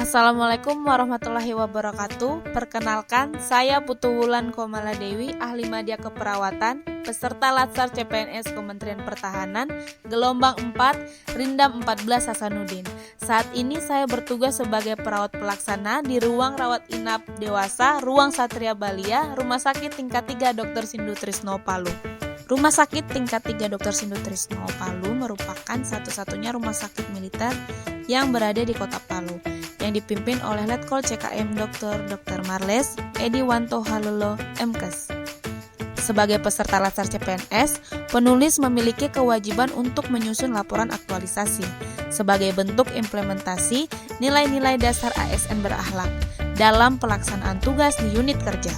Assalamualaikum warahmatullahi wabarakatuh. Perkenalkan, saya Putu Wulan Komaladewi, ahli media keperawatan, peserta Latsar CPNS Kementerian Pertahanan, gelombang 4, Rindam 14 Hasanuddin. Saat ini saya bertugas sebagai perawat pelaksana di ruang rawat inap dewasa, Ruang Satria Balia, Rumah Sakit Tingkat 3 Dr. Sindu Trisno Palu. Rumah Sakit Tingkat 3 Dr. Sindu Trisno Palu merupakan satu-satunya rumah sakit militer yang berada di Kota Palu, yang dipimpin oleh Letkol CKM Dr. Marles Edi Wanto Halolo MKes. Sebagai peserta Latsar CPNS, penulis memiliki kewajiban untuk menyusun laporan aktualisasi sebagai bentuk implementasi nilai-nilai dasar ASN berakhlak dalam pelaksanaan tugas di unit kerja.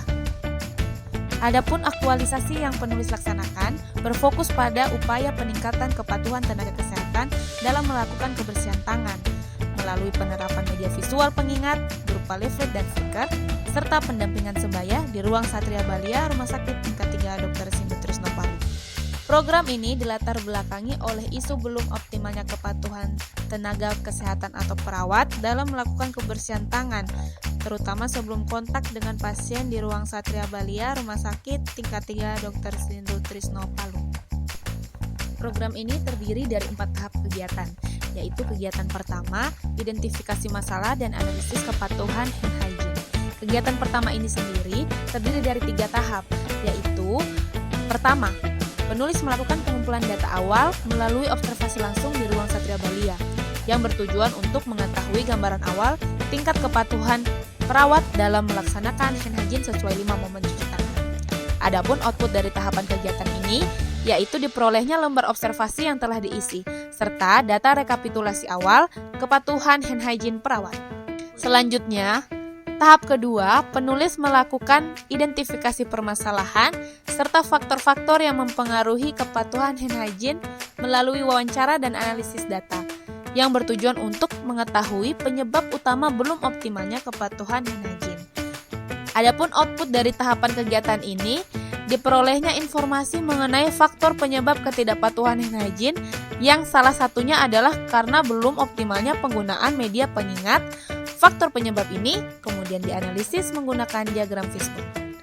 Adapun aktualisasi yang penulis laksanakan berfokus pada upaya peningkatan kepatuhan tenaga kesehatan dalam melakukan kebersihan tangan melalui penerapan media visual pengingat berupa leaflet dan stiker, serta pendampingan sebaya di Ruang Satria Balia, Rumah Sakit Tingkat 3 Dr. Sindu Trisno Palu. Program ini dilatar belakangi oleh isu belum optimalnya kepatuhan tenaga kesehatan atau perawat dalam melakukan kebersihan tangan, terutama sebelum kontak dengan pasien di Ruang Satria Balia, Rumah Sakit Tingkat 3 Dr. Sindu Trisno Palu. Program ini terdiri dari 4 tahap kegiatan, yaitu kegiatan pertama, identifikasi masalah dan analisis kepatuhan hand hygiene. Kegiatan pertama ini sendiri terdiri dari 3 tahap, yaitu pertama, penulis melakukan pengumpulan data awal melalui observasi langsung di Ruang Satria Balia, yang bertujuan untuk mengetahui gambaran awal tingkat kepatuhan perawat dalam melaksanakan hand hygiene sesuai 5 momen cuci tangan. Adapun output dari tahapan kegiatan ini yaitu diperolehnya lembar observasi yang telah diisi, serta data rekapitulasi awal kepatuhan hand hygiene perawat. Selanjutnya, tahap kedua, penulis melakukan identifikasi permasalahan serta faktor-faktor yang mempengaruhi kepatuhan hand hygiene melalui wawancara dan analisis data, yang bertujuan untuk mengetahui penyebab utama belum optimalnya kepatuhan hand hygiene. Adapun output dari tahapan kegiatan ini, diperolehnya informasi mengenai faktor penyebab ketidakpatuhan hand hygiene, yang salah satunya adalah karena belum optimalnya penggunaan media pengingat. Faktor penyebab ini kemudian dianalisis menggunakan diagram Fishbone.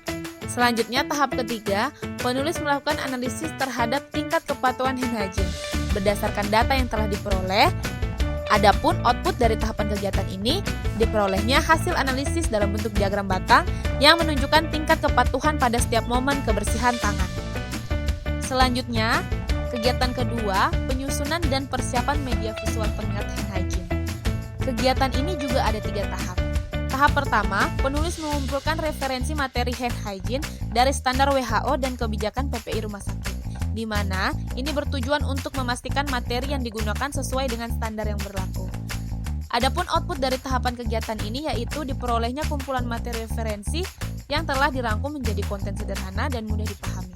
Selanjutnya, tahap ketiga, penulis melakukan analisis terhadap tingkat kepatuhan hand hygiene berdasarkan data yang telah diperoleh. Adapun output dari tahapan kegiatan ini diperolehnya hasil analisis dalam bentuk diagram batang yang menunjukkan tingkat kepatuhan pada setiap momen kebersihan tangan. Selanjutnya, kegiatan kedua, penyusunan dan persiapan media visual pengingat hand hygiene. Kegiatan ini juga ada 3 tahap. Tahap pertama, penulis mengumpulkan referensi materi hand hygiene dari standar WHO dan kebijakan PPI rumah sakit, di mana ini bertujuan untuk memastikan materi yang digunakan sesuai dengan standar yang berlaku. Adapun output dari tahapan kegiatan ini yaitu diperolehnya kumpulan materi referensi yang telah dirangkum menjadi konten sederhana dan mudah dipahami.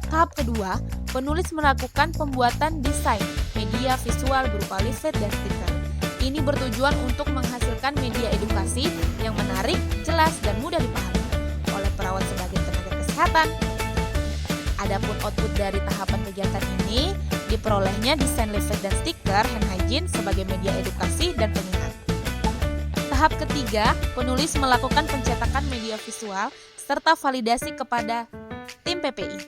Tahap kedua, penulis melakukan pembuatan desain media visual berupa leaflet dan stiker. Ini bertujuan untuk menghasilkan media edukasi yang menarik, jelas, dan mudah dipahami oleh perawat sebagai tenaga kesehatan. Adapun output dari tahapan kegiatan ini diperolehnya desain leaflet dan stiker hand hygiene sebagai media edukasi dan pengingat. Tahap ketiga, penulis melakukan pencetakan media visual serta validasi kepada tim PPI,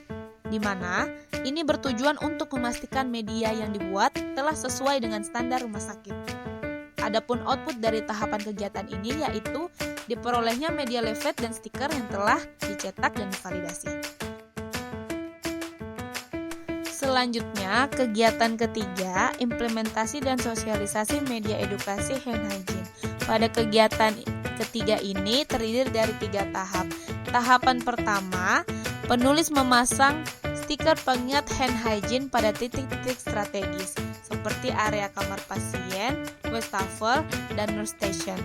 di mana ini bertujuan untuk memastikan media yang dibuat telah sesuai dengan standar rumah sakit. Adapun output dari tahapan kegiatan ini yaitu diperolehnya media leaflet dan stiker yang telah dicetak dan divalidasi. Selanjutnya, kegiatan ketiga, implementasi dan sosialisasi media edukasi hand hygiene. Pada kegiatan ketiga ini terdiri dari 3 tahap. Tahapan pertama, penulis memasang stiker pengingat hand hygiene pada titik-titik strategis seperti area kamar pasien, wastafel, dan nurse station.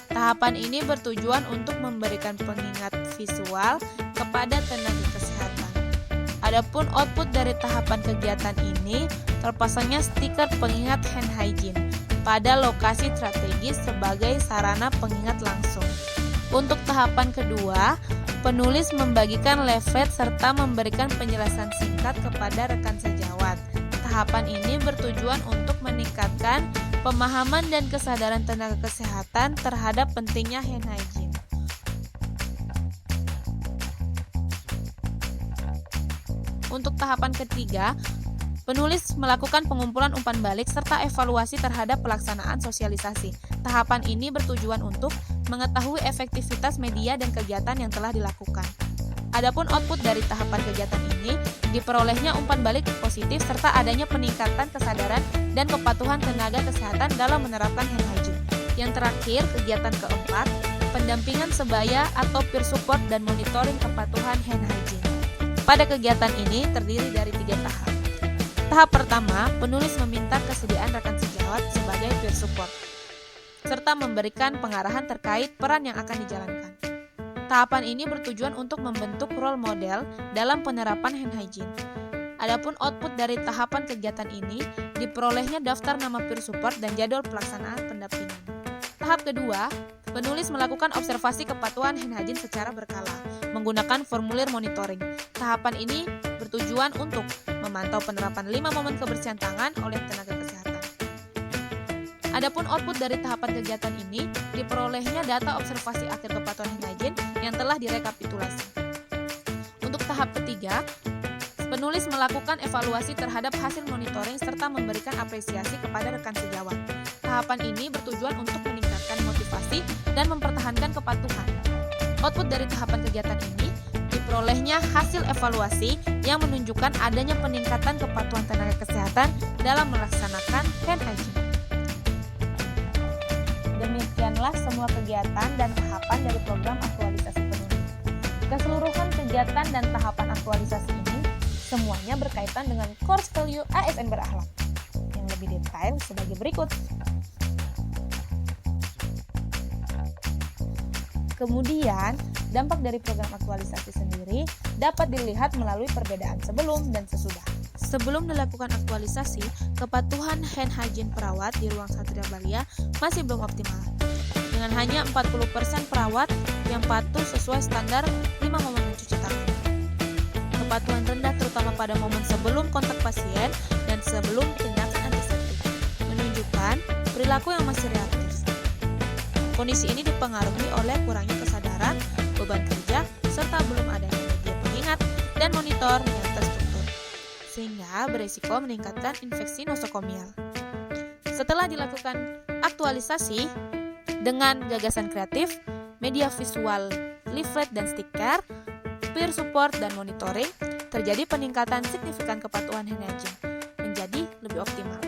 Tahapan ini bertujuan untuk memberikan pengingat visual kepada tenaga kesehatan. Adapun output dari tahapan kegiatan ini terpasangnya stiker pengingat hand hygiene pada lokasi strategis sebagai sarana pengingat langsung. Untuk tahapan kedua, penulis membagikan leaflet serta memberikan penjelasan singkat kepada rekan sejawat. Tahapan ini bertujuan untuk meningkatkan pemahaman dan kesadaran tenaga kesehatan terhadap pentingnya hand hygiene. Untuk tahapan ketiga, penulis melakukan pengumpulan umpan balik serta evaluasi terhadap pelaksanaan sosialisasi. Tahapan ini bertujuan untuk mengetahui efektivitas media dan kegiatan yang telah dilakukan. Adapun output dari tahapan kegiatan ini, diperolehnya umpan balik positif serta adanya peningkatan kesadaran dan kepatuhan tenaga kesehatan dalam menerapkan hand hygiene. Yang terakhir, kegiatan keempat, pendampingan sebaya atau peer support dan monitoring kepatuhan hand hygiene. Pada kegiatan ini terdiri dari 3 tahap. Tahap pertama, penulis meminta kesediaan rekan sejawat sebagai peer support, serta memberikan pengarahan terkait peran yang akan dijalankan. Tahapan ini bertujuan untuk membentuk role model dalam penerapan hand hygiene. Adapun output dari tahapan kegiatan ini, diperolehnya daftar nama peer support dan jadwal pelaksanaan pendampingan. Tahap kedua, penulis melakukan observasi kepatuhan hand hygiene secara berkala, menggunakan formulir monitoring. Tahapan ini bertujuan untuk memantau penerapan 5 momen kebersihan tangan oleh tenaga kesehatan. Adapun output dari tahapan kegiatan ini, diperolehnya data observasi akhir kepatuhan hand hygiene yang telah direkapitulasi. Untuk tahap ketiga, penulis melakukan evaluasi terhadap hasil monitoring serta memberikan apresiasi kepada rekan sejawat. Tahapan ini bertujuan untuk meningkatkan motivasi dan mempertahankan kepatuhan. Output dari tahapan kegiatan ini, diperolehnya hasil evaluasi yang menunjukkan adanya peningkatan kepatuhan tenaga kesehatan dalam melaksanakan hand hygiene. Demikianlah semua kegiatan dan tahapan dari program aktualisasi penulis. Keseluruhan kegiatan dan tahapan aktualisasi ini semuanya berkaitan dengan core value ASN berakhlak. Yang lebih detail sebagai berikut. Kemudian, dampak dari program aktualisasi sendiri dapat dilihat melalui perbedaan sebelum dan sesudah. Sebelum dilakukan aktualisasi, kepatuhan hand hygiene perawat di ruang Satria Balia masih belum optimal. Dengan hanya 40% perawat yang patuh sesuai standar 5 momen mencuci tangan. Kepatuhan rendah terutama pada momen sebelum kontak pasien dan sebelum tindakan antiseptik, menunjukkan perilaku yang masih reaktif. Kondisi ini dipengaruhi oleh kurangnya kesadaran, beban kerja, serta belum adanya media pengingat dan monitor yang terstruktur, sehingga berisiko meningkatkan infeksi nosokomial. Setelah dilakukan aktualisasi dengan gagasan kreatif, media visual, leaflet dan stiker, peer support dan monitoring, terjadi peningkatan signifikan kepatuhan hand hygiene menjadi lebih optimal.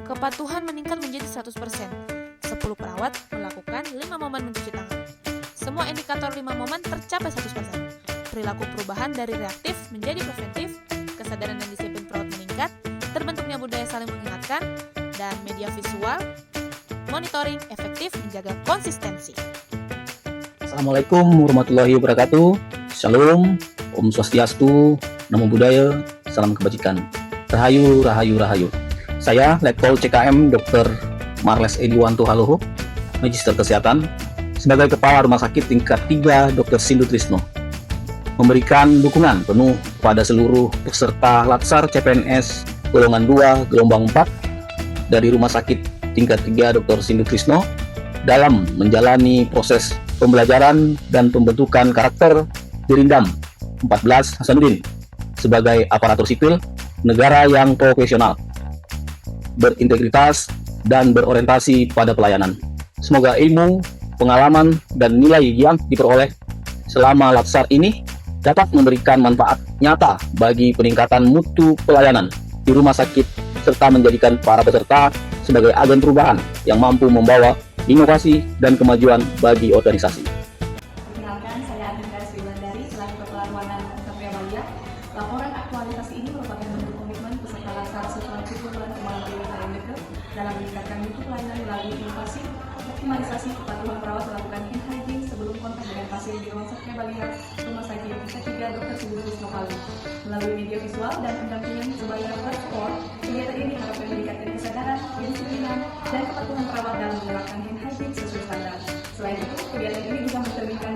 Kepatuhan meningkat menjadi 100%. 10 perawat melakukan 5 momen mencuci tangan. Semua indikator 5 momen tercapai 100%. Perilaku perubahan dari reaktif menjadi preventif, kesadaran dan disiplin perawat meningkat, terbentuknya budaya saling mengingatkan, dan media visual, monitoring efektif menjaga konsistensi. Assalamualaikum warahmatullahi wabarakatuh. Shalom, Om Swastiastu, Namo Buddhaya, Salam Kebajikan. Rahayu, Rahayu, Rahayu. Saya Letkol CKM Dr. Marles Ediwanto Haloho, Magister Kesehatan, sebagai Kepala Rumah Sakit Tingkat 3 Dr. Sindu Trisno, memberikan dukungan penuh kepada seluruh peserta Latsar CPNS golongan 2 gelombang 4 dari Rumah Sakit Tingkat 3 Dr. Sindu Trisno dalam menjalani proses pembelajaran dan pembentukan karakter Dirindam 14 Hasanuddin sebagai aparatur sipil negara yang profesional, berintegritas, dan berorientasi pada pelayanan. Semoga ilmu, pengalaman, dan nilai yang diperoleh selama Latsar ini dapat memberikan manfaat nyata bagi peningkatan mutu pelayanan di rumah sakit serta menjadikan para peserta sebagai agen perubahan yang mampu membawa inovasi dan kemajuan bagi organisasi. Perkenalkan, saya Adinda Sriwandari, selaku Kepala Ruangan Satria Balia. Laporan aktualisasi ini merupakan bentuk komitmen peserta Latsar sesuai Bulan Kepala BPKM dalam meningkatkan mutu pelayanan melalui inovasi, optimalisasi kepatuhan perawat melakukan hand hygiene sebelum kontak dengan pasien di Rumah Satria Balia, Rumah Sakit Tingkat 3 Dr. Sindu Trisno Palu. Melalui media visual dan pendampingan sebaya transport, kegiatan ini diharapkan meningkatkan kesadaran, kedisiplinan, dan kepatuhan perawat dalam menerapkan hand hygiene sesuai standar. Selain itu, kegiatan ini juga mencerminkan